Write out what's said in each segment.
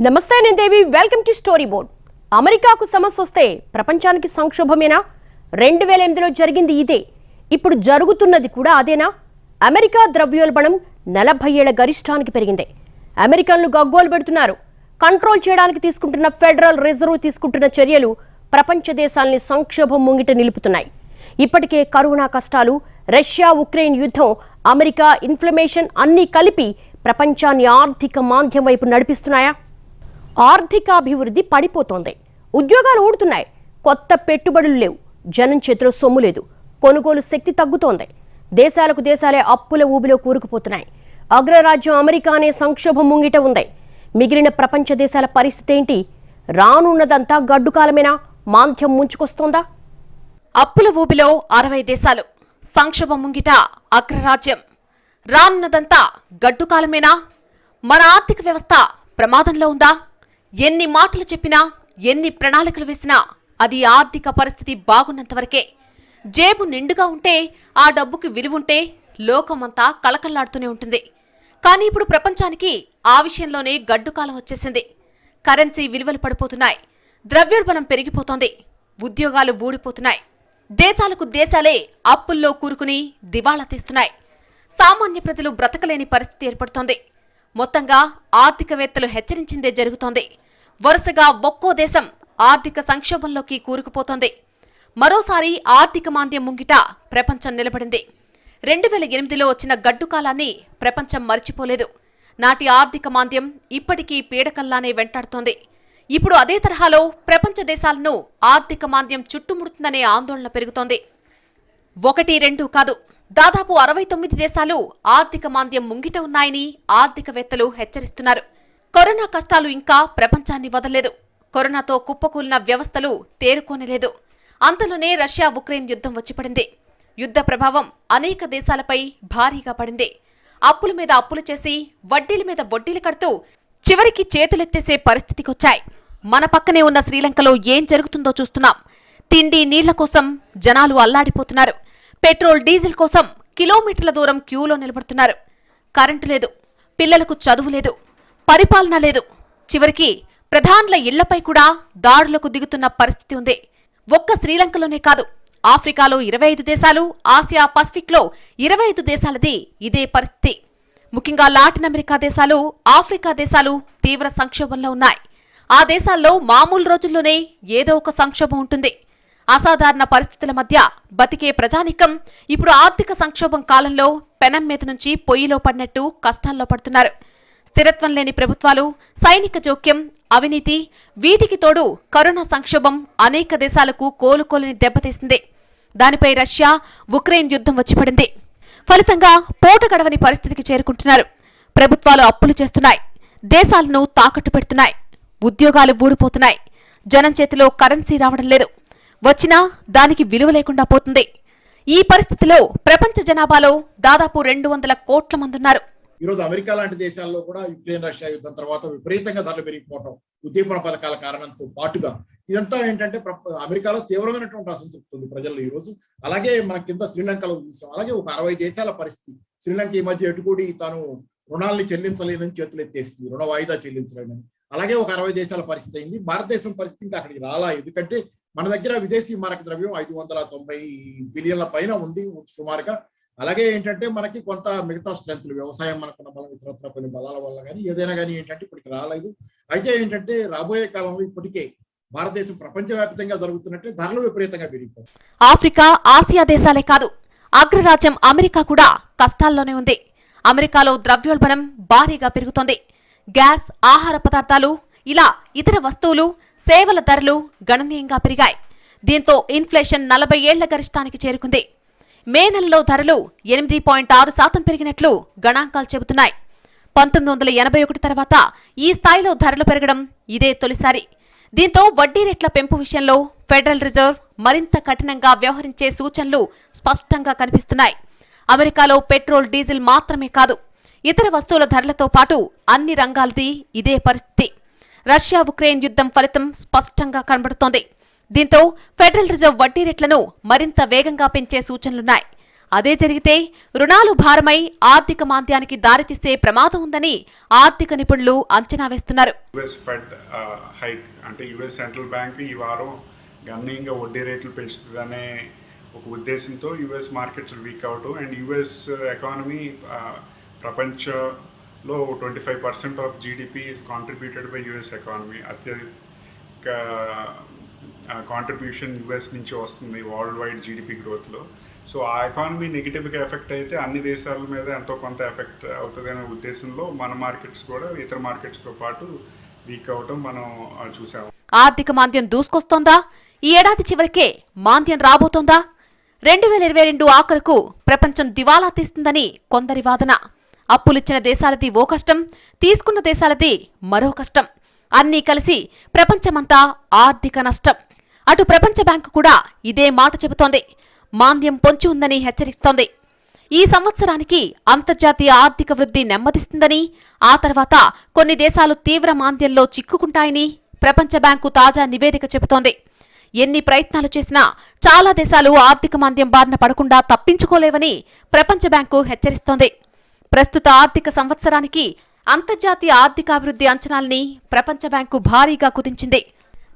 నమస్తే నేను దేవి welcome to story board. అమెరికాకు సమస్య వస్తే ప్రపంచానికి సంక్షోభమేనా? 2008లో జరిగింది ఇదే. ఇప్పుడు జరుగుతున్నది కూడా అదేనా? అమెరికా ద్రవ్యోల్బణం 40 ఏళ్ల గరిష్టానికి పెరిగింది. అమెరికన్లు గగ్గోలు పెడుతున్నారు. కంట్రోల్ చేయడానికి తీసుకుంటున్న ఫెడరల్ రిజర్వ్ తీసుకుంటున్న చర్యలు ప్రపంచ దేశాల్ని సంక్షోభం ముంగిట నిలుపుతున్నాయి. ఇప్పటికే కరోనా కష్టాలు, రష్యా ఉక్రెయిన్ యుద్ధం, అమెరికా ఇన్ఫ్లమేషన్ అన్నీ కలిపి ప్రపంచాన్ని ఆర్థిక మాంద్యం వైపు నడిపిస్తున్నాయా? ఆర్థికాభివృద్ధి పడిపోతోంది. ఉద్యోగాలు ఊడుతున్నాయి. కొత్త పెట్టుబడులు లేవు. జనం చేతిలో సొమ్ము లేదు. కొనుగోలు శక్తి తగ్గుతోంది. దేశాలకు దేశాలే అప్పుల ఊబిలో కూరుకుపోతున్నాయి. అగ్రరాజ్యం అమెరికానే సంక్షోభం ముంగిట ఉంది. మిగిలిన ప్రపంచ దేశాల పరిస్థితి ఏంటి? రానున్నదంతా గడ్డుకాలమేనా? మాంద్యం ముంచుకొస్తోందా? అప్పుల ఊబిలో 60 దేశాలు, సంక్షోభం ముంగిట అగ్రరాజ్యం. రానున్నదంతా గడ్డుకాలమేనా? మన ఆర్థిక వ్యవస్థ ప్రమాదంలో ఉందా? ఎన్ని మాటలు చెప్పినా, ఎన్ని ప్రణాళికలు వేసినా అది ఆర్థిక పరిస్థితి బాగున్నంతవరకే. జేబు నిండుగా ఉంటే, ఆ డబ్బుకి విలువుంటే లోకమంతా కళకళ్లాడుతూనే ఉంటుంది. కానీ ఇప్పుడు ప్రపంచానికి ఆ విషయంలోనే గడ్డుకాలం వచ్చేసింది. కరెన్సీ విలువలు పడిపోతున్నాయి. ద్రవ్యోల్బణం పెరిగిపోతోంది. ఉద్యోగాలు ఊడిపోతున్నాయి. దేశాలకు దేశాలే అప్పుల్లో కూరుకుని దివాళా తీస్తున్నాయి. సామాన్య ప్రజలు బ్రతకలేని పరిస్థితి ఏర్పడుతోంది. మొత్తంగా ఆర్థికవేత్తలు హెచ్చరించిందే జరుగుతోంది. వరుసగా ఒక్కో దేశం ఆర్థిక సంక్షోభంలోకి కూరుకుపోతోంది. మరోసారి ఆర్థిక మాంద్యం ముంగిట ప్రపంచం నిలబడింది. 2008లో వచ్చిన గడ్డుకాలాన్ని ప్రపంచం మర్చిపోలేదు. నాటి ఆర్థిక మాంద్యం ఇప్పటికీ పీడకల్లానే వెంటాడుతోంది. ఇప్పుడు అదే తరహాలో ప్రపంచ దేశాలను ఆర్థిక మాంద్యం చుట్టుముడుతుందనే ఆందోళన పెరుగుతోంది. 1-2 కాదు, దాదాపు 69 దేశాలు ఆర్థిక మాంద్యం ముంగిట ఉన్నాయని ఆర్థికవేత్తలు హెచ్చరిస్తున్నారు. కరోనా కష్టాలు ఇంకా ప్రపంచాన్ని వదలలేదు. కరోనాతో కుప్పకూలిన వ్యవస్థలు తేరుకోనలేదు. అంతలోనే రష్యా ఉక్రెయిన్ యుద్ధం వచ్చిపడింది. యుద్ధ ప్రభావం అనేక దేశాలపై భారీగా పడింది. అప్పుల మీద అప్పులు చేసి, వడ్డీల మీద వడ్డీలు కడుతూ చివరికి చేతులెత్తేసే పరిస్థితికొచ్చాయి. మన పక్కనే ఉన్న శ్రీలంకలో ఏం జరుగుతుందో చూస్తున్నాం. తిండి నీళ్ల కోసం జనాలు అల్లాడిపోతున్నారు. పెట్రోల్ డీజిల్ కోసం కిలోమీటర్ల దూరం క్యూలో నిలబడుతున్నారు. కరెంటు లేదు, పిల్లలకు చదువు లేదు, పరిపాలన లేదు. చివరికి ప్రధానుల ఇళ్లపై కూడా దాడులకు దిగుతున్న పరిస్థితి ఉంది. ఒక్క శ్రీలంకలోనే కాదు, ఆఫ్రికాలో 25 దేశాలు, ఆసియా పసిఫిక్లో 25 దేశాలది ఇదే పరిస్థితి. ముఖ్యంగా లాటిన్ అమెరికా దేశాలు, ఆఫ్రికా దేశాలు తీవ్ర సంక్షోభంలో ఉన్నాయి. ఆ దేశాల్లో మామూలు రోజుల్లోనే ఏదో ఒక సంక్షోభం ఉంటుంది. అసాధారణ పరిస్థితుల మధ్య బతికే ప్రజానికం ఇప్పుడు ఆర్థిక సంక్షోభం కాలంలో పెనం మీద నుంచి పొయ్యిలో పడినట్టు కష్టాల్లో పడుతున్నారు. స్థిరత్వం లేని ప్రభుత్వాలు, సైనిక జోక్యం, అవినీతి, వీటికి తోడు కరోనా సంక్షోభం అనేక దేశాలకు కోలుకోలేని దెబ్బతీసింది. దానిపై రష్యా ఉక్రెయిన్ యుద్ధం వచ్చిపడింది. ఫలితంగా పూట గడవని పరిస్థితికి చేరుకుంటున్నారు. ప్రభుత్వాలు అప్పులు చేస్తున్నాయి. దేశాలను తాకట్టు పెడుతున్నాయి. ఉద్యోగాలు ఊడిపోతున్నాయి. జనం చేతిలో కరెన్సీ రావడం లేదు. వచ్చినా దానికి విలువ లేకుండా పోతుంది. ఈ పరిస్థితిలో ప్రపంచ జనాభాలో దాదాపు 200 కోట్ల మంది ఉన్నారు. ఈరోజు అమెరికా లాంటి దేశాల్లో కూడా యుక్రెయిన్ రష్యా యుద్ధం తర్వాత విపరీతంగా ధరలు పెరిగిపోవడం, ఉద్దీపన పథకాల కారణంతో పాటుగా ఇదంతా ఏంటంటే అమెరికాలో తీవ్రమైనటువంటి అసంతృప్తి ఉంది ప్రజల్లో ఈ రోజు. అలాగే మన కింద శ్రీలంకలో చూసాం. అలాగే ఒక 60 దేశాల పరిస్థితి. శ్రీలంక ఈ మధ్య ఎటుకూడి తాను రుణాలని చెల్లించలేదని చేతులు ఎత్తేసింది, రుణ వాయిదా చెల్లించలేదని. అలాగే ఒక 60 దేశాల పరిస్థితి అయింది. భారతదేశం పరిస్థితి ఇంకా అక్కడికి రాలా. ఎందుకంటే మన దగ్గర విదేశీ మారక ద్రవ్యం 590 బిలియన్ల పైన ఉంది సుమారుగా. అలాగే ఏంటంటే మనకి కొంత మిగతా స్ట్రెంత్లు, వ్యవసాయం మనకున్న బలం, ఇతరత్ర కొన్ని బలాల వల్ల కానీ ఏదైనా కానీ ఏంటంటే ఇప్పటికి రాలేదు. అయితే ఏంటంటే రాబోయే కాలంలో ఇప్పటికే భారతదేశం ప్రపంచవ్యాప్తంగా జరుగుతున్నట్టే ధరలు విపరీతంగా పెరిగిపోతాయి. ఆఫ్రికా, ఆసియా దేశాలే కాదు, అగ్రరాజ్యం అమెరికా కూడా కష్టాల్లోనే ఉంది. అమెరికాలో ద్రవ్యోల్బణం భారీగా పెరుగుతోంది. గ్యాస్, ఆహార పదార్థాలు, ఇలా ఇతర వస్తువులు, సేవల ధరలు గణనీయంగా పెరిగాయి. దీంతో ఇన్ఫ్లేషన్ 40 ఏళ్ల గరిష్టానికి చేరుకుంది. మే నెలలో ధరలు 8.6% పెరిగినట్లు గణాంకాలు చెబుతున్నాయి. 1981 తర్వాత ఈ స్థాయిలో ధరలు పెరగడం ఇదే తొలిసారి. దీంతో వడ్డీ రేట్ల పెంపు విషయంలో ఫెడరల్ రిజర్వ్ మరింత కఠినంగా వ్యవహరించే సూచనలు స్పష్టంగా కనిపిస్తున్నాయి. అమెరికాలో పెట్రోల్ డీజిల్ మాత్రమే కాదు, ఇతర వస్తువుల ధరలతో పాటు అన్ని రంగాలది ఇదే పరిస్థితి. రష్యా ఉక్రెయిన్ యుద్ధం ఫలితం స్పష్టంగా కనబడుతోంది. దీంతో ఫెడరల్ రిజర్వ్ వడ్డీ రేట్లను మరింత వేగంగా పెంచే సూచనలున్నాయి. అదే జరిగితే రుణాలు భారమై ఆర్థిక మాంద్యానికి దారితీసే ప్రమాదం ఉందని ఆర్థిక నిపుణులు అంచనా వేస్తున్నారు. యుఎస్ ఫెడ్ హైక్ అంటే యుఎస్ సెంట్రల్ బ్యాంక్ ఈ వారం గణనీయంగా వడ్డీ రేట్లు పెంచుతుందనే ఒక ఉద్దేశంతో యుఎస్ మార్కెట్స్ వీక్ అవటం అండ్ యుఎస్ ఎకానమీ ప్రపంచంలో 25% of GDP is contributed by US economy. అత్యధిక కాంట్రిబ్యూషన్ యుఎస్ నుంచి వస్తుంది వరల్డ్ వైడ్ జీడిపి గ్రోత్లో. సో ఆ ఎకానమీ నెగిటివ్గా ఎఫెక్ట్ అయితే అన్ని దేశాల మీద ఎంతో కొంత ఎఫెక్ట్ అవుతుందనే ఉద్దేశంలో మన మార్కెట్స్ కూడా ఇతర మార్కెట్స్తో పాటు వీక్ అవటం మనం చూసాము. ఆర్థిక మాంద్యం దూసుకొస్తోందా? ఈ ఏడాది చివరికే మాంద్యం రాబోతోందా? 2022 ఆఖరుకు ప్రపంచం దివాలా తీస్తుందని కొందరి వాదన. అప్పులిచ్చిన దేశాలది ఓ కష్టం, తీసుకున్న దేశాలది మరో కష్టం. అన్నీ కలిసి ప్రపంచమంతా ఆర్థిక నష్టం. అటు ప్రపంచ బ్యాంకు కూడా ఇదే మాట చెబుతోంది. మాంద్యం పొంచి ఉందని హెచ్చరిస్తోంది. ఈ సంవత్సరానికి అంతర్జాతీయ ఆర్థిక వృద్ధి నెమ్మదిస్తుందని, ఆ తర్వాత కొన్ని దేశాలు తీవ్ర మాంద్యంలో చిక్కుకుంటాయని ప్రపంచ బ్యాంకు తాజా నివేదిక చెబుతోంది. ఎన్ని ప్రయత్నాలు చేసినా చాలా దేశాలు ఆర్థిక మాంద్యం బారిన పడకుండా తప్పించుకోలేవని ప్రపంచ బ్యాంకు హెచ్చరిస్తోంది. ప్రస్తుత ఆర్థిక సంవత్సరానికి అంతర్జాతీయ ఆర్థికాభివృద్ధి అంచనాల్ని ప్రపంచ బ్యాంకు భారీగా కుదించింది.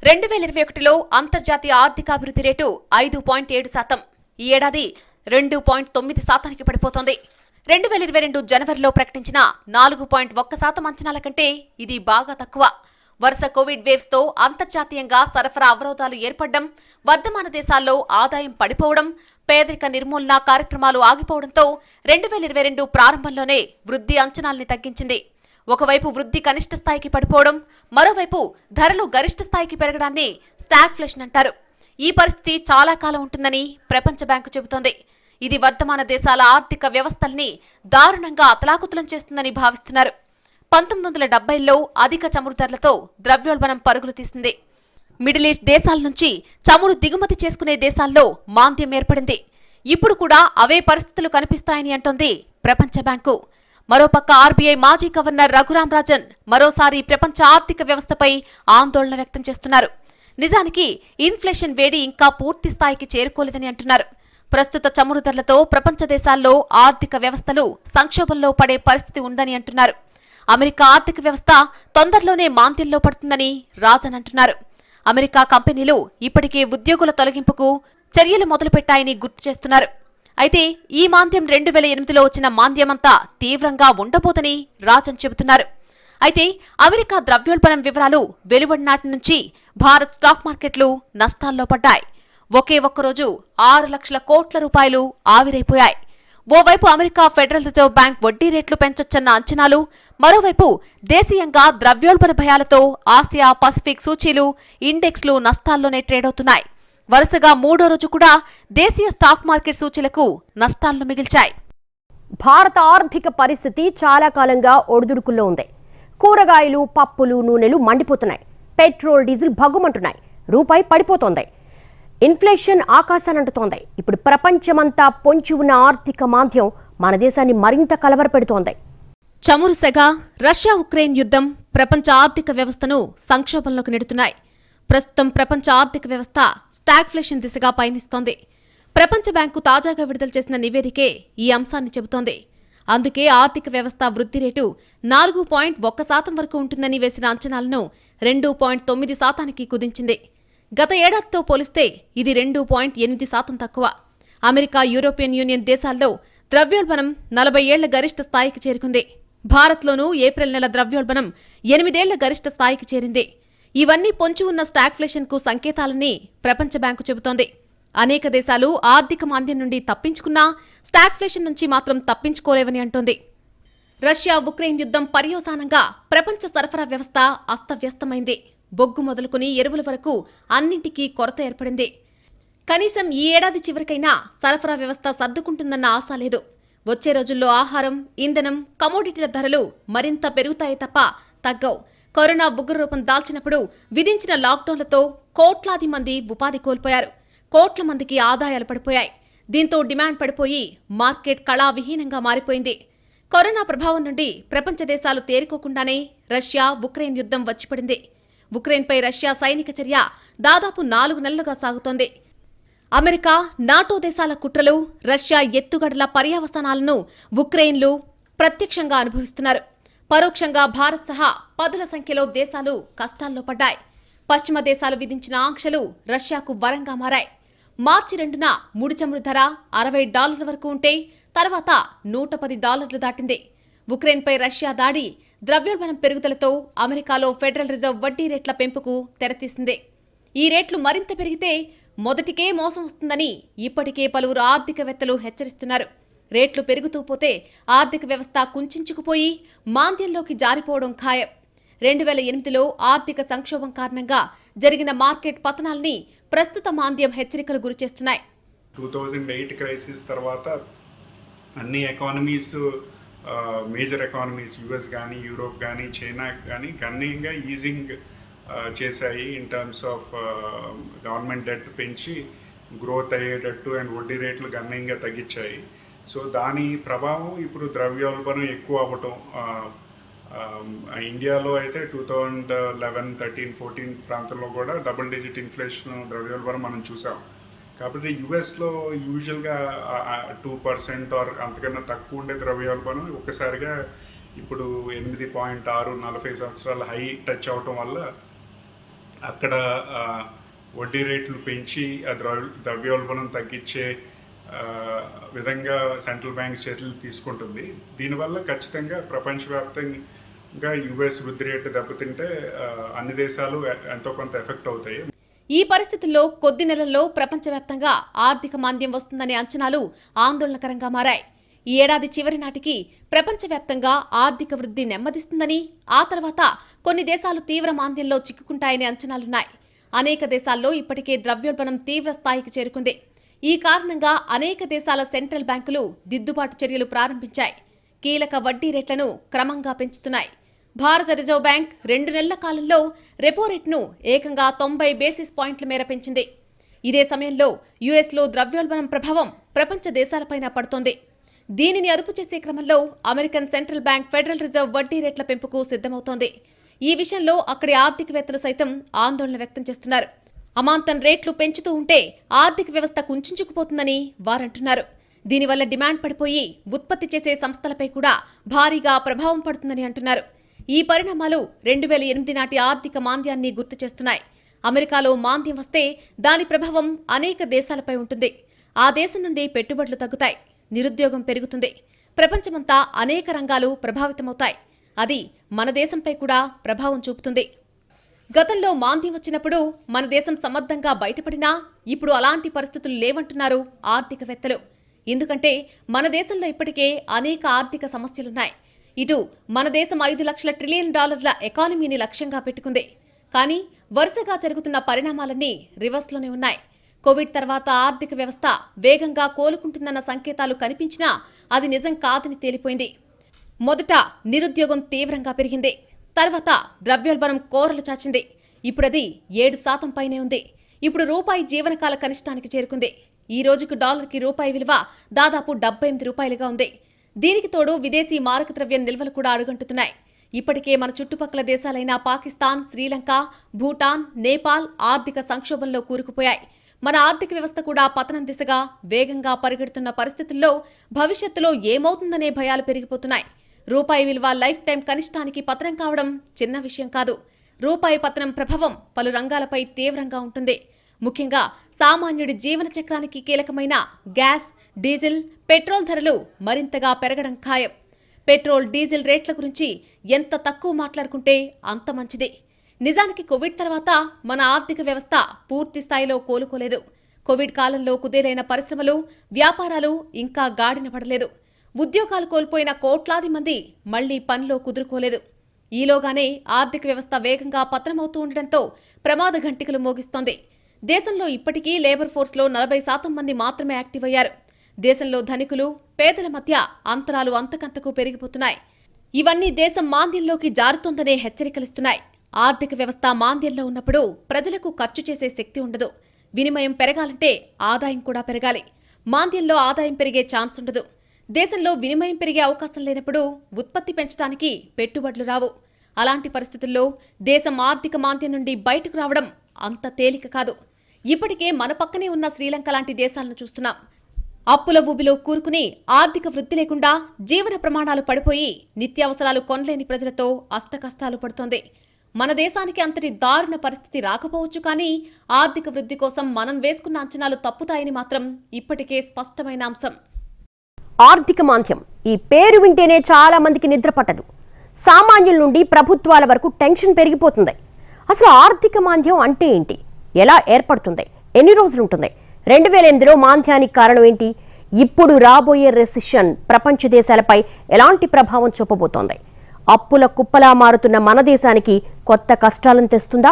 2021లో అంతర్జాతీయ ఆర్థికాభివృద్ధి రేటు 5.7%. ఈ ఏడాది 2.9% పడిపోతోంది. 2022 జనవరిలో ప్రకటించిన 4.1% అంచనాల కంటే ఇది బాగా తక్కువ. వరుస కోవిడ్ వేవ్స్ తో అంతర్జాతీయంగా సరఫరా అవరోధాలు ఏర్పడడం, వర్ధమాన దేశాల్లో ఆదాయం పడిపోవడం, పేదరిక నిర్మూలన కార్యక్రమాలు ఆగిపోవడంతో 2022 ప్రారంభంలోనే వృద్ధి అంచనాల్ని తగ్గించింది. ఒకవైపు వృద్ధి కనిష్ట స్థాయికి పడిపోవడం, మరోవైపు ధరలు గరిష్ట స్థాయికి పెరగడాన్ని స్టాగ్ఫ్లేషన్ అంటారు. ఈ పరిస్థితి చాలా కాలం ఉంటుందని ప్రపంచ బ్యాంకు చెబుతోంది. ఇది వర్ధమాన దేశాల ఆర్థిక వ్యవస్థల్ని దారుణంగా అతలాకుతలం చేస్తుందని భావిస్తున్నారు. 1970లో అధిక చమురు ధరలతో ద్రవ్యోల్బణం పరుగులు తీసింది. మిడిల్ ఈస్ట్ దేశాల నుంచి చమురు దిగుమతి చేసుకునే దేశాల్లో మాంద్యం ఏర్పడింది. ఇప్పుడు కూడా అవే పరిస్థితులు కనిపిస్తాయని అంటోంది ప్రపంచ బ్యాంకు. మరోపక్క ఆర్బీఐ మాజీ గవర్నర్ రఘురాం రాజన్ మరోసారి ప్రపంచ ఆర్థిక వ్యవస్థపై ఆందోళన వ్యక్తం చేస్తున్నారు. నిజానికి ఇన్ఫ్లేషన్ వేడి ఇంకా పూర్తి స్థాయికి చేరుకోలేదని అంటున్నారు. ప్రస్తుత చమురు ధరలతో ప్రపంచ దేశాల్లో ఆర్థిక వ్యవస్థలు సంక్షోభంలో పడే పరిస్థితి ఉందని అంటున్నారు. అమెరికా ఆర్థిక వ్యవస్థ తొందరలోనే మాంద్యంలో పడుతుందని రాజన్ అంటున్నారు. అమెరికా కంపెనీలు ఇప్పటికే ఉద్యోగుల తొలగింపుకు చర్యలు మొదలుపెట్టాయని గుర్తు చేస్తున్నారు. అయితే ఈ మాంద్యం 2008లో వచ్చిన మాంద్యమంతా తీవ్రంగా ఉండబోదని రాజన్ చెబుతున్నారు. అయితే అమెరికా ద్రవ్యోల్బణం వివరాలు వెలువడినాటి నుంచి భారత్ స్టాక్ మార్కెట్లు నష్టాల్లో పడ్డాయి. ఒకే ఒక్కరోజు 6 లక్షల కోట్ల రూపాయలు ఆవిరైపోయాయి. ఓవైపు అమెరికా ఫెడరల్ రిజర్వ్ బ్యాంక్ వడ్డీ రేట్లు పెంచొచ్చన్న అంచనాలు, మరోవైపు దేశీయంగా ద్రవ్యోల్బణ భయాలతో ఆసియా పసిఫిక్ సూచీలు, ఇండెక్స్లు నష్టాల్లోనే ట్రేడ్ అవుతున్నాయి. వరుసగా 3వ రోజు కూడా దేశీయ స్టాక్ మార్కెట్ సూచీలకు నష్టాలను మిగిల్చాయి. భారత ఆర్థిక పరిస్థితి చాలా కాలంగా ఒడిదుడుకుల్లో ఉంది. కూరగాయలు, పప్పులు, నూనెలు మండిపోతున్నాయి. పెట్రోల్, డీజిల్ భగ్గుమంటున్నాయి. రూపాయి పడిపోతోంది. ఇన్ఫ్లేషన్ ఆకాశానంటుతోంది. ఇప్పుడు ప్రపంచమంతా పొంచి ఉన్న ఆర్థిక మాంద్యం మన దేశాన్ని మరింత కలవరపెడుతోంది. చమురు సెగ, రష్యా ఉక్రెయిన్ యుద్ధం ప్రపంచ ఆర్థిక వ్యవస్థను సంక్షోభంలోకి నెడుతున్నాయి. ప్రస్తుతం ప్రపంచ ఆర్థిక వ్యవస్థ స్టాగ్ఫ్లేషన్ దిశగా పయనిస్తోంది. ప్రపంచ బ్యాంకు తాజాగా విడుదల చేసిన నివేదికే ఈ అంశాన్ని చెబుతోంది. అందుకే ఆర్థిక వ్యవస్థ వృద్ధి రేటు 4.1% వరకు ఉంటుందని వేసిన అంచనాలను 2.9%కి కుదించింది. గత ఏడాదితో పోలిస్తే ఇది 2.8% తక్కువ. అమెరికా, యూరోపియన్ యూనియన్ దేశాల్లో ద్రవ్యోల్బణం 40 ఏళ్ల గరిష్ట స్థాయికి చేరుకుంది. భారత్లోనూ ఏప్రిల్ నెల ద్రవ్యోల్బణం 8 ఏళ్ల గరిష్ట స్థాయికి చేరింది. ఇవన్నీ పొంచి ఉన్న స్టాగ్ఫ్లేషన్కు సంకేతాలని ప్రపంచ బ్యాంకు చెబుతోంది. అనేక దేశాలు ఆర్థిక మాంద్యం నుండి తప్పించుకున్నా స్టాగ్ఫ్లేషన్ నుంచి మాత్రం తప్పించుకోలేవని అంటోంది. రష్యా ఉక్రెయిన్ యుద్ధం పర్యవసానంగా ప్రపంచ సరఫరా వ్యవస్థ అస్తవ్యస్తమైంది. బొగ్గు మొదలుకుని ఎరువుల వరకు అన్నింటికీ కొరత ఏర్పడింది. కనీసం ఈ ఏడాది చివరికైనా సరఫరా వ్యవస్థ సర్దుకుంటుందన్న ఆశ లేదు. వచ్చే రోజుల్లో ఆహారం, ఇంధనం, కమోడిటీల ధరలు మరింత పెరుగుతాయి తప్ప తగ్గవు. కరోనా ఉగ్ర రూపం దాల్చినప్పుడు విధించిన లాక్డౌన్లతో కోట్లాది మంది ఉపాధి కోల్పోయారు. కోట్ల మందికి ఆదాయాలు పడిపోయాయి. దీంతో డిమాండ్ పడిపోయి మార్కెట్ కళావిహీనంగా మారిపోయింది. కరోనా ప్రభావం నుండి ప్రపంచ దేశాలు తేరుకోకుండానే రష్యా ఉక్రెయిన్ యుద్ధం వచ్చిపడింది. ఉక్రెయిన్పై రష్యా సైనిక చర్య దాదాపు 4 నెలలుగా సాగుతోంది. అమెరికా, నాటో దేశాల కుట్రలు, రష్యా ఎత్తుగడల పర్యవసానాలను ఉక్రెయిన్లు ప్రత్యక్షంగా అనుభవిస్తున్నారు. పరోక్షంగా భారత్ సహా పదుల సంఖ్యలో దేశాలు కష్టాల్లో పడ్డాయి. పశ్చిమ దేశాలు విధించిన ఆంక్షలు రష్యాకు వరంగా మారాయి. మార్చి 2న ముడి చమురు ధర $60 వరకు ఉంటే తర్వాత $110 దాటింది. ఉక్రెయిన్పై రష్యా దాడి, ద్రవ్యోల్బణం పెరుగుదలతో అమెరికాలో ఫెడరల్ రిజర్వ్ వడ్డీ రేట్ల పెంపుకు తెరతీసింది. ఈ రేట్లు మరింత పెరిగితే మొదటికే మోసం వస్తుందని ఇప్పటికే పలువురు ఆర్థికవేత్తలు హెచ్చరిస్తున్నారు. రేట్లు పెరుగుతూ పోతే ఆర్థిక వ్యవస్థ కుంచుకుపోయి మాంద్యంలోకి జారిపోవడం ఖాయం. 2008లో ఆర్థిక సంక్షోభం కారణంగా జరిగిన మార్కెట్ పతనాల్ని ప్రస్తుత మాంద్యం హెచ్చరికలు గురిచేస్తున్నాయి. 2008 క్రైసిస్ తర్వాత అన్ని ఎకానమీస్, మేజర్ ఎకానమీస్ యుఎస్ కానీ, యూరోప్ కానీ, చైనా కానీ గణనీయంగా ఈజింగ్ చేశాయి. In terms of government debt పెంచి గ్రోత్ అయ్యేటట్టు అండ్ వడ్డీ రేట్లు గణనీయంగా తగ్గించాయి. సో దాని ప్రభావం ఇప్పుడు ద్రవ్యోల్బణం ఎక్కువ అవ్వటం. ఇండియాలో అయితే 2011, 13, 14 ప్రాంతంలో కూడా డబుల్ డిజిట్ ఇన్ఫ్లేషన్, ద్రవ్యోల్బణం మనం చూసాం. కాబట్టి యుఎస్లో యూజువల్గా 2% ఆర్ అంతకన్నా తక్కువ ఉండే ద్రవ్యోల్బణం ఒక్కసారిగా ఇప్పుడు 8.6, 40 సంవత్సరాల హై టచ్ అవటం వల్ల అక్కడ వడ్డీ రేట్లు పెంచి ఆ ద్రవ్యోల్బణం తగ్గించే విధంగా సెంట్రల్ బ్యాంక్ చర్యలు తీసుకుంటుంది. దీనివల్ల ఖచ్చితంగా ప్రపంచవ్యాప్తంగా యుఎస్ వృద్ధి రేటు దెబ్బతింటే అన్ని దేశాలు ఎంతో కొంత ఎఫెక్ట్ అవుతాయి. ఈ పరిస్థితుల్లో కొద్ది నెలల్లో ప్రపంచవ్యాప్తంగా ఆర్థిక మాంద్యం వస్తుందనే అంచనాలు ఆందోళనకరంగా మారాయి. ఈ ఏడాది చివరి నాటికి ప్రపంచవ్యాప్తంగా ఆర్థిక వృద్ధి నెమ్మదిస్తుందని, ఆ తర్వాత కొన్ని దేశాలు తీవ్ర మాంద్యంలో చిక్కుకుంటాయనే అంచనాలున్నాయి. అనేక దేశాల్లో ఇప్పటికే ద్రవ్యోల్బణం తీవ్ర స్థాయికి చేరుకుంది. ఈ కారణంగా అనేక దేశాల సెంట్రల్ బ్యాంకులు దిద్దుబాటు చర్యలు ప్రారంభించాయి. కీలక వడ్డీ రేట్లను క్రమంగా పెంచుతున్నాయి. భారత రిజర్వ్ బ్యాంక్ 2 నెలల కాలంలో రెపో రేట్ను ఏకంగా 90 బేసిస్ పాయింట్ల మేర పెంచింది. ఇదే సమయంలో యుఎస్లో ద్రవ్యోల్బణం ప్రభావం ప్రపంచ దేశాలపైన పడుతోంది. దీనిని అదుపు చేసే క్రమంలో American central bank federal reserve వడ్డీ రేట్ల పెంపుకు సిద్ధమవుతోంది. ఈ విషయంలో అక్కడి ఆర్థికవేత్తలు సైతం ఆందోళన వ్యక్తం చేస్తున్నారు. అమాంతం రేట్లు పెంచుతూ ఉంటే ఆర్థిక వ్యవస్థ కుంచుకుపోతుందని వారంటున్నారు. దీనివల్ల డిమాండ్ పడిపోయి ఉత్పత్తి చేసే సంస్థలపై కూడా భారీగా ప్రభావం పడుతుందని అంటున్నారు. ఈ పరిణామాలు 2008 నాటి ఆర్థిక మాంద్యాన్ని గుర్తు చేస్తున్నాయి. అమెరికాలో మాంద్యం వస్తే దాని ప్రభావం అనేక దేశాలపై ఉంటుంది. ఆ దేశం నుండి పెట్టుబడులు తగ్గుతాయి, నిరుద్యోగం పెరుగుతుంది. ప్రపంచమంతా అనేక రంగాలు ప్రభావితమవుతాయి. అది మన దేశంపై కూడా ప్రభావం చూపుతుంది. గతంలో మాంద్యం వచ్చినప్పుడు మన దేశం సమర్థంగా బయటపడినా ఇప్పుడు అలాంటి పరిస్థితులు లేవంటున్నారు ఆర్థికవేత్తలు. ఎందుకంటే మన దేశంలో ఇప్పటికే అనేక ఆర్థిక సమస్యలున్నాయి. ఇటు మన దేశం $5 ట్రిలియన్ ఎకానమీని లక్ష్యంగా పెట్టుకుంది. కానీ వరుసగా జరుగుతున్న పరిణామాలన్నీ రివర్స్లోనే ఉన్నాయి. కోవిడ్ తర్వాత ఆర్థిక వ్యవస్థ వేగంగా కోలుకుంటుందన్న సంకేతాలు కనిపించినా అది నిజం కాదని తేలిపోయింది. మొదట నిరుద్యోగం తీవ్రంగా పెరిగింది. తర్వాత ద్రవ్యోల్బణం కోరలు చాచింది. ఇప్పుడది 7% పైనే ఉంది. ఇప్పుడు రూపాయి జీవనకాల కనిష్టానికి చేరుకుంది. ఈ రోజుకు డాలర్కి రూపాయి విలువ దాదాపు $78గా ఉంది. దీనికి తోడు విదేశీ మారక ద్రవ్యం నిల్వలు కూడా అడుగంటుతున్నాయి. ఇప్పటికే మన చుట్టుపక్కల దేశాలైన పాకిస్తాన్, శ్రీలంక, భూటాన్, నేపాల్ ఆర్థిక సంక్షోభంలో కూరుకుపోయాయి. మన ఆర్థిక వ్యవస్థ కూడా పతనం దిశగా వేగంగా పరిగెడుతున్న పరిస్థితుల్లో భవిష్యత్తులో ఏమవుతుందనే భయాలు పెరిగిపోతున్నాయి. రూపాయి విలువ లైఫ్ టైం కనిష్టానికి పతనం కావడం చిన్న విషయం కాదు. రూపాయి పతనం ప్రభావం పలు రంగాలపై తీవ్రంగా ఉంటుంది. ముఖ్యంగా సామాన్యుడి జీవన చక్రానికి కీలకమైన గ్యాస్, డీజిల్, పెట్రోల్ ధరలు మరింతగా పెరగడం ఖాయం. పెట్రోల్, డీజిల్ రేట్ల గురించి ఎంత తక్కువ మాట్లాడుకుంటే అంత మంచిది. నిజానికి కోవిడ్ తర్వాత మన ఆర్థిక వ్యవస్థ పూర్తి స్థాయిలో కోలుకోలేదు. కోవిడ్ కాలంలో కుదేలైన పరిశ్రమలు, వ్యాపారాలు ఇంకా గాడిన పడలేదు. ఉద్యోగాలు కోల్పోయిన కోట్లాది మంది మళ్లీ పనిలో కుదురుకోలేదు. ఈలోగానే ఆర్థిక వ్యవస్థ వేగంగా పతనమవుతూ ఉండడంతో ప్రమాద ఘంటికలు మోగిస్తోంది. దేశంలో ఇప్పటికీ లేబర్ ఫోర్స్లో 40% మంది మాత్రమే యాక్టివ్ అయ్యారు. దేశంలో ధనికులు, పేదల మధ్య అంతరాలు అంతకంతకు పెరిగిపోతున్నాయి. ఇవన్నీ దేశం మాంద్యంలోకి జారుతోందనే హెచ్చరికలిస్తున్నాయి. ఆర్థిక వ్యవస్థ మాంద్యంలో ఉన్నప్పుడు ప్రజలకు ఖర్చు చేసే శక్తి ఉండదు. వినిమయం పెరగాలంటే ఆదాయం కూడా పెరగాలి. మాంద్యంలో ఆదాయం పెరిగే ఛాన్స్ ఉండదు. దేశంలో వినిమయం పెరిగే అవకాశం లేనప్పుడు ఉత్పత్తి పెంచడానికి పెట్టుబడులు రావు. అలాంటి పరిస్థితుల్లో దేశం ఆర్థిక మాంద్యం నుండి బయటకు రావడం అంత తేలిక కాదు. ఇప్పటికే మన పక్కనే ఉన్న శ్రీలంక లాంటి దేశాలను చూస్తున్నాం. అప్పుల ఊబిలో కూరుకుని ఆర్థిక వృద్ధి లేకుండా జీవన ప్రమాణాలు పడిపోయి నిత్యావసరాలు కొనలేని ప్రజలతో అష్టకష్టాలు పడుతోంది. మన దేశానికి అంతటి దారుణ పరిస్థితి రాకపోవచ్చు, కానీ ఆర్థిక వృద్ధి కోసం మనం వేసుకున్న అంచనాలు తప్పుతాయని మాత్రం ఇప్పటికే స్పష్టమైన అంశం. ఆర్థిక మాంద్యం ఈ పేరు వింటేనే చాలా మందికి నిద్ర పట్టదు. సామాన్యుల నుండి ప్రభుత్వాల వరకు టెన్షన్ పెరిగిపోతుంది. అసలు ఆర్థిక మాంద్యం అంటే ఏంటి, ఎలా ఏర్పడుతుంది, ఎన్ని రోజులు ఉంటుంది, 2008లో మాంద్యానికి కారణం ఏంటి, ఇప్పుడు రాబోయే రెసిషన్ ప్రపంచ దేశాలపై ఎలాంటి ప్రభావం చూపబోతోంది, అప్పుల కుప్పలా మారుతున్న మన దేశానికి కొత్త కష్టాలను తెస్తుందా?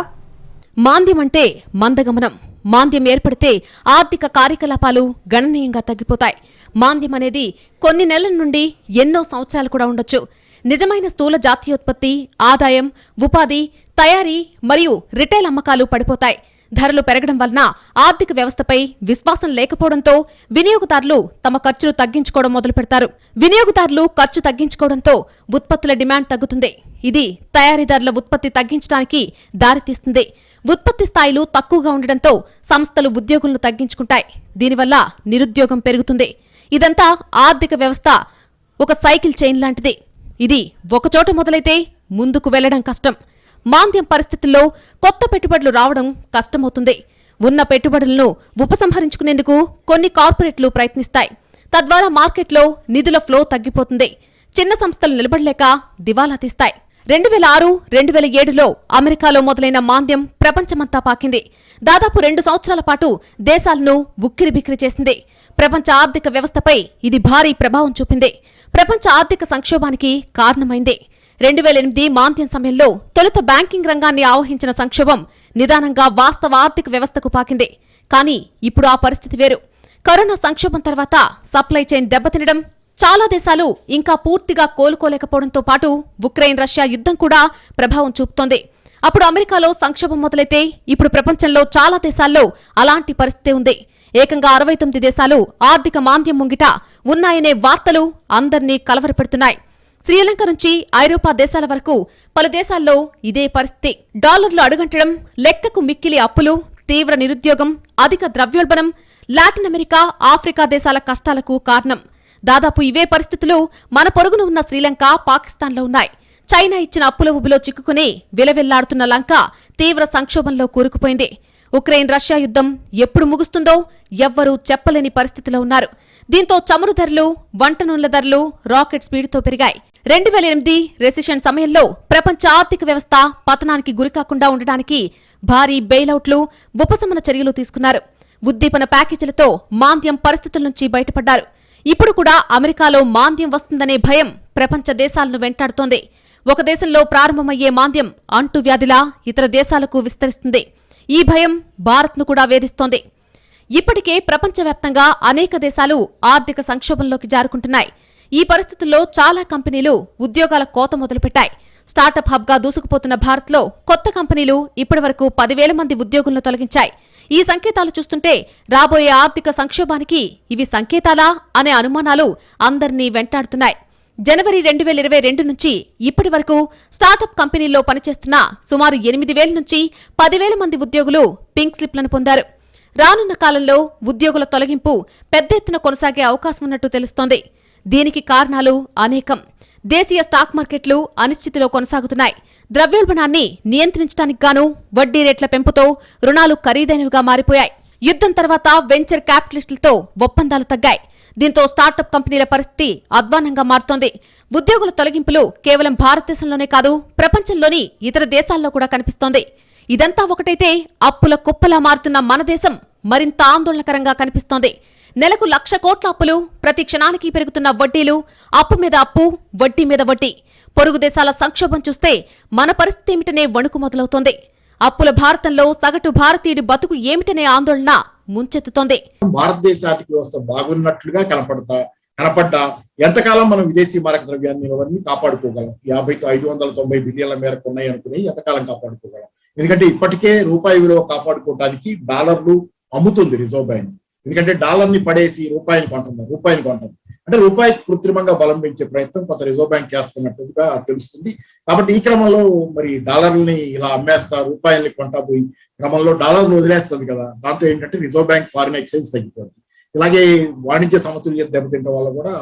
మాంద్యం అంటే మందగమనం. మాంద్యం ఏర్పడితే ఆర్థిక కార్యకలాపాలు గణనీయంగా తగ్గిపోతాయి. మాంద్యం అనేది కొన్ని నెలల నుండి ఎన్నో సంవత్సరాలు కూడా ఉండొచ్చు. నిజమైన స్థూల జాతీయోత్పత్తి, ఆదాయం, ఉపాధి, తయారీ మరియు రిటైల్ అమ్మకాలు పడిపోతాయి. ధరలు పెరగడం వలన ఆర్థిక వ్యవస్థపై విశ్వాసం లేకపోవడంతో వినియోగదారులు తమ ఖర్చులు తగ్గించుకోవడం మొదలు పెడతారు. వినియోగదారులు ఖర్చు తగ్గించుకోవడంతో ఉత్పత్తుల డిమాండ్ తగ్గుతుంది. ఇది తయారీదారుల ఉత్పత్తి తగ్గించడానికి దారితీస్తుంది. ఉత్పత్తి స్థాయిలు తక్కువగా ఉండడంతో సంస్థలు ఉద్యోగులను తగ్గించుకుంటాయి. దీనివల్ల నిరుద్యోగం పెరుగుతుంది. ఇదంతా ఆర్థిక వ్యవస్థ ఒక సైకిల్ చైన్ లాంటిది. ఇది ఒకచోట మొదలైతే ముందుకు వెళ్లడం కష్టం. మాంద్యం పరిస్థితుల్లో కొత్త పెట్టుబడులు రావడం కష్టమవుతుంది. ఉన్న పెట్టుబడులను ఉపసంహరించుకునేందుకు కొన్ని కార్పొరేట్లు ప్రయత్నిస్తాయి. తద్వారా మార్కెట్లో నిధుల ఫ్లో తగ్గిపోతుంది. చిన్న సంస్థలు నిలబడలేక దివాలా తీస్తాయి. 2006-2007లో అమెరికాలో మొదలైన మాంద్యం ప్రపంచమంతా పాకింది. దాదాపు 2 సంవత్సరాల పాటు దేశాలను ఉక్కిరిబిక్కిరి చేసింది. ప్రపంచ ఆర్థిక వ్యవస్థపై ఇది భారీ ప్రభావం చూపింది. ప్రపంచ ఆర్థిక సంక్షోభానికి కారణమైంది. 2008 మాంద్యం సమయంలో తొలుత బ్యాంకింగ్ రంగాన్ని ఆవహించిన సంక్షోభం నిదానంగా వాస్తవ ఆర్థిక వ్యవస్థకు పాకింది. కానీ ఇప్పుడు ఆ పరిస్థితి వేరు. కరోనా సంక్షోభం తర్వాత సప్లై చైన్ దెబ్బతినడం, చాలా దేశాలు ఇంకా పూర్తిగా కోలుకోలేకపోవడంతో పాటు ఉక్రెయిన్ రష్యా యుద్ధం కూడా ప్రభావం చూపుతోంది. అప్పుడు అమెరికాలో సంక్షోభం మొదలైతే ఇప్పుడు ప్రపంచంలో చాలా దేశాల్లో అలాంటి పరిస్థితి ఉంది. ఏకంగా 69 దేశాలు ఆర్థిక మాంద్యం ముంగిట ఉన్నాయనే వార్తలు అందర్నీ కలవరపెడుతున్నాయి. శ్రీలంక నుంచి ఐరోపా దేశాల వరకు పలు దేశాల్లో ఇదే పరిస్థితి. డాలర్లు అడుగంటడం, లెక్కకు మిక్కిలి అప్పులు, తీవ్ర నిరుద్యోగం, అధిక ద్రవ్యోల్బణం లాటిన్ అమెరికా, ఆఫ్రికా దేశాల కష్టాలకు కారణం. దాదాపు ఇవే పరిస్థితులు మన పొరుగున ఉన్న శ్రీలంక, పాకిస్తాన్లో ఉన్నాయి. చైనా ఇచ్చిన అప్పుల ఊబిలో చిక్కుకుని విలవెల్లాడుతున్న లంక తీవ్ర సంక్షోభంలో కూరుకుపోయింది. ఉక్రెయిన్ రష్యా యుద్ధం ఎప్పుడు ముగుస్తుందో ఎవ్వరూ చెప్పలేని పరిస్థితిలో ఉన్నారు. దీంతో చమురు ధరలు, వంట నూనెల ధరలు రాకెట్ స్పీడ్తో పెరిగాయి. 2008 రెసిషన్ సమయంలో ప్రపంచ ఆర్థిక వ్యవస్థ పతనానికి గురికాకుండా ఉండడానికి భారీ బెయిలౌట్లు, ఉపశమన చర్యలు తీసుకున్నారు. ఉద్దీపన ప్యాకేజీలతో మాంద్యం పరిస్థితుల నుంచి బయటపడ్డారు. ఇప్పుడు కూడా అమెరికాలో మాంద్యం వస్తుందనే భయం ప్రపంచ దేశాలను వెంటాడుతోంది. ఒక దేశంలో ప్రారంభమయ్యే మాంద్యం అంటువ్యాధిలా ఇతర దేశాలకు విస్తరిస్తుంది. ఈ భయం భారత్ను కూడా వేధిస్తోంది. ఇప్పటికే ప్రపంచవ్యాప్తంగా అనేక దేశాలు ఆర్థిక సంక్షోభంలోకి జారుకుంటున్నాయి. ఈ పరిస్థితుల్లో చాలా కంపెనీలు ఉద్యోగాల కోత మొదలుపెట్టాయి. స్టార్టప్ హబ్గా దూసుకుపోతున్న భారత్లో కొత్త కంపెనీలు ఇప్పటివరకు 10,000 మంది ఉద్యోగులను తొలగించాయి. ఈ సంకేతాలు చూస్తుంటే రాబోయే ఆర్థిక సంక్షోభానికి ఇవి సంకేతాలా అనే అనుమానాలు అందర్నీ వెంటాడుతున్నాయి. జనవరి 2022 నుంచి ఇప్పటి వరకు స్టార్టప్ కంపెనీల్లో పనిచేస్తున్న సుమారు 8,000 నుంచి 10,000 మంది ఉద్యోగులు పింక్ స్లిప్లను పొందారు. రానున్న కాలంలో ఉద్యోగుల తొలగింపు పెద్ద ఎత్తున కొనసాగే అవకాశం ఉన్నట్టు తెలుస్తోంది. దీనికి కారణాలు అనేకం. దేశీయ స్టాక్ మార్కెట్లు అనిశ్చితిలో కొనసాగుతున్నాయి. ద్రవ్యోల్బణాన్ని నియంత్రించడానికి గాను వడ్డీ రేట్ల పెంపుతో రుణాలు ఖరీదైనవిగా మారిపోయాయి. యుద్ధం తర్వాత వెంచర్ క్యాపిటలిస్టులతో ఒప్పందాలు తగ్గాయి. దీంతో స్టార్టప్ కంపెనీల పరిస్థితి అధ్వాన్నంగా మారుతోంది. ఉద్యోగుల తొలగింపులు కేవలం భారతదేశంలోనే కాదు, ప్రపంచంలోని ఇతర దేశాల్లో కూడా కనిపిస్తోంది. ఇదంతా ఒకటైతే అప్పుల కుప్పలా మారుతున్న మన దేశం మరింత ఆందోళనకరంగా కనిపిస్తోంది. నెలకు 1,00,000 కోట్ల అప్పులు, ప్రతి క్షణానికి పెరుగుతున్న వడ్డీలు, అప్పు మీద అప్పు, వడ్డీ మీద వడ్డీ. పొరుగు దేశాల సంక్షోభం చూస్తే మన పరిస్థితి ఏమిటనే వణుకు మొదలవుతోంది. అప్పుల భారతంలో సగటు భారతీయుడి బతుకు ఏమిటనే ఆందోళన ముంచెత్తుతోంది. భారతదేశ ఆర్థిక వ్యవస్థ బాగున్నట్లుగా కనపడ్డా ఎంతకాలం మనం విదేశీ మారక ద్రవ్యాన్ని అవన్నీ కాపాడుకోగలం? 590 బిలియన్ల మేరకు ఉన్నాయి అనుకుని ఎంతకాలం కాపాడుకోగలం? ఎందుకంటే ఇప్పటికే రూపాయి విలువ కాపాడుకోవడానికి డాలర్లు అమ్ముతుంది రిజర్వ్ బ్యాంక్. ఎందుకంటే డాలర్ ని పడేసి రూపాయిని కొంటుంది. అంటే రూపాయి కృత్రిమంగా బలం పెంచే ప్రయత్నం కొంత రిజర్వ్ బ్యాంక్ చేస్తున్నట్టుగా తెలుస్తుంది. కాబట్టి ఈ క్రమంలో మరి డాలర్ని ఇలా అమ్మేస్తా రూపాయల్ని కొంటాపోయి క్రమంలో డాలర్లు వదిలేస్తుంది కదా, దాంతో ఏంటంటే రిజర్వ్ బ్యాంక్ ఫారిన్ ఎక్స్చేంజ్ తగ్గిపోతుంది. ఇలాగే వాణిజ్య సమతుల్యత దెబ్బతింటం వల్ల కూడా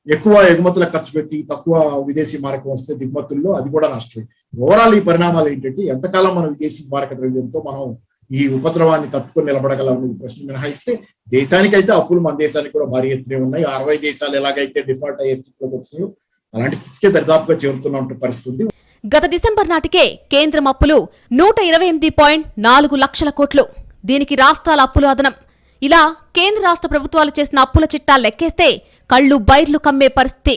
ఎక్కువ ఎగుమతులకు ఖర్చు పెట్టి తక్కువ విదేశీ మారకం వస్తే దిగుమతుల్లో అది కూడా నష్టమే. ఓవరాల్ ఈ పరిణామాలు ఏంటంటే ఎంతకాలం మనం విదేశీ మారక ద్రవ్యంతో మనం ఈ ఉపద్రవాన్ని తట్టుకొని నిలబడగలమని ప్రశ్న మినహాయిస్తే దేశానికైతే అప్పులు మన దేశానికి కూడా భారీ ఎత్తునే ఉన్నాయి. 60 దేశాలు ఎలాగైతే డిఫాల్ట్ అయ్యే స్థితిలోకి వచ్చినాయో అలాంటి స్థితికే దరిదాపుగా చేరుతున్న పరిస్థితి. గత డిసెంబర్ నాటికే కేంద్రం అప్పులు 128.4 లక్షల కోట్లు. దీనికి రాష్ట్రాల అప్పులు అదనం. ఇలా కేంద్ర రాష్ట్ర ప్రభుత్వాలు చేసిన అప్పుల చిట్టా లెక్కేస్తే కళ్లు బైర్లు కమ్మే పరిస్థితి.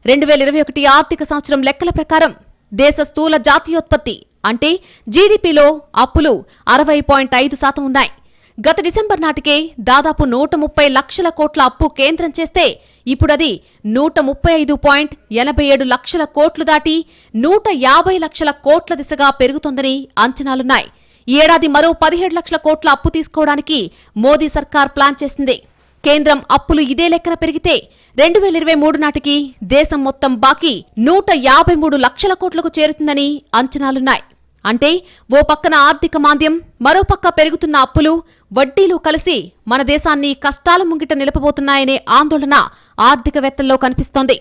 2021 ఆర్థిక సంవత్సరం లెక్కల ప్రకారం దేశ స్థూల జాతీయోత్పత్తి అంటే జీడీపీలో అప్పులు 60.5% ఉన్నాయి. గత డిసెంబర్ నాటికే దాదాపు 130 లక్షల కోట్ల అప్పు కేంద్రం చేస్తే ఇప్పుడది 135.87 లక్షల కోట్లు దాటి 150 లక్షల కోట్ల దిశగా పెరుగుతోందని అంచనాలున్నాయి. ఈ ఏడాది మరో 17 లక్షల కోట్ల అప్పు తీసుకోవడానికి మోదీ సర్కార్ ప్లాన్ చేసింది. కేంద్రం అప్పులు ఇదే లెక్కన పెరిగితే 2023 నాటికి దేశం మొత్తం బాకీ 153 లక్షల కోట్లకు చేరుతుందని అంచనాలున్నాయి. అంటే ఓ పక్కన ఆర్థిక మాంద్యం, మరో పక్క పెరుగుతున్న అప్పులు, వడ్డీలు కలిసి మన దేశాన్ని కష్టాల ముంగిట నిలపబోతున్నాయనే ఆందోళన ఆర్థికవేత్తల్లో కనిపిస్తోంది.